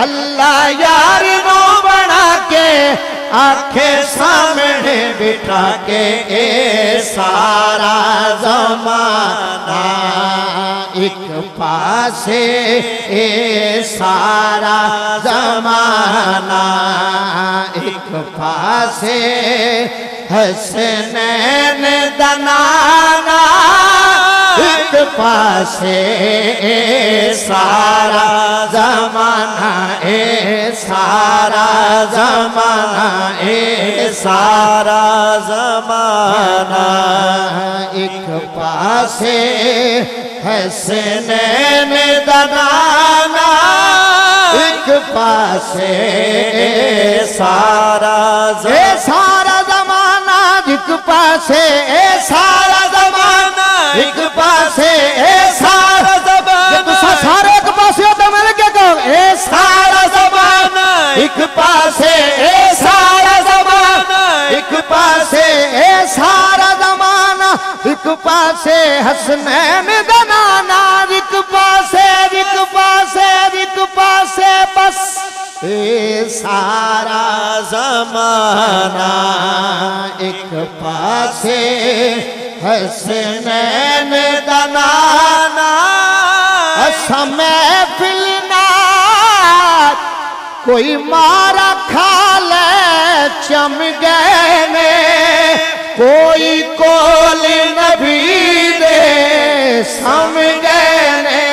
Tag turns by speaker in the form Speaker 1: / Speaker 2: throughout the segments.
Speaker 1: अल्लाह यार नो बना के आखे सामने बिठा के ए सारा जमाना एक पासे ए सारा जमाना एक पासे हसनैन दनाना एक पासे सारा जमाना ए सारा जमाना ए सारा जमाना एक पासे हसनैन दनाना एक पासे सारा जमाना एक पासे सारा जमाना एक पासे सारा जमाना सारे एक पासे तो मिल के कहो सारा जमाना एक पासे सारा जमाना एक पासे सारा जमाना एक पासे हसनैन दनाना एक पासे बस सारा जमाना एक पासे हसनैन दनाना समय फिलना कोई मारा खा ले चम गए ने कोई कोल नबी दे सम गए ने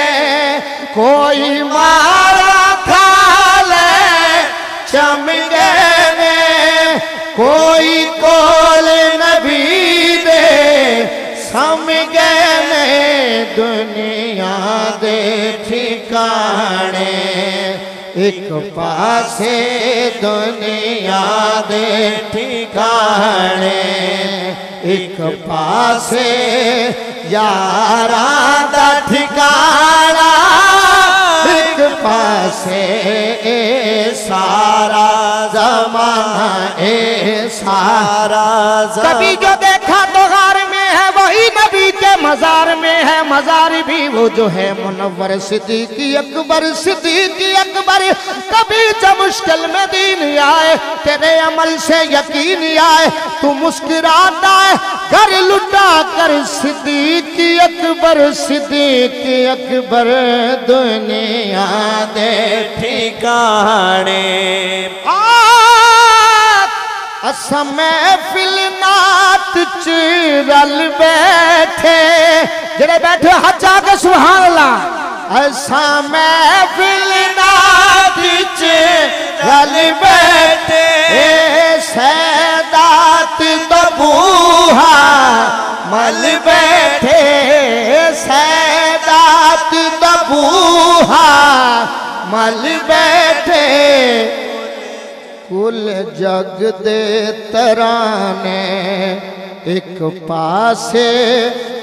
Speaker 1: कोई मारा खा ले चम गए ने कोई कोल नबी दे सम गए ने दुनिया दे ठिकाने एक पासे दुनिया दे ठिकाने एक पासे यारा दा ठिकाना एक पासे सारा जमाना सारा कभी जो देखा तो गार में है वही नबी के मजार में है मजार भी वो जो है मुनव्वर सिद्दीकी अकबर कभी जब मुश्किल में दीन आए तेरे अमल से यकीन आए तू मुस्कुराता है घर लुटा कर सिद्दीकी अकबर दुनिया दे ठिकाने समय फिलनात च रल बैठे जेड़े बैठे हाथ जाके सुभान अल्लाह ऐसा मैं फिलनात च रल बैठे सैदात दबूहा मल बैठे सैदात दबूहा मल बैठे कुल जग दे तराने एक पासे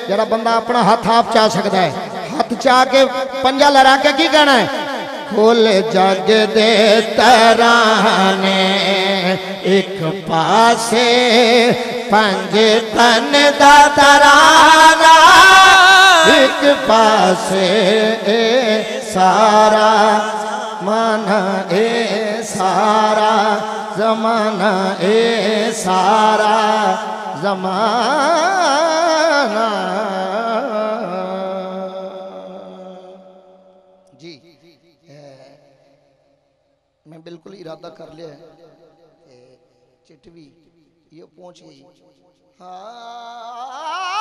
Speaker 1: जरा बंदा अपना हाथ आप चाह सकता है हाथ चाह के पंजा लहरा के की कहना है कुल जग दे तराने एक पासे पंज तन दा तराना एक पासे सारा माना सारा जमाना सारा जमाना जी मैं बिल्कुल इरादा कर लिया चिट भी ये पहुंच गई हाँ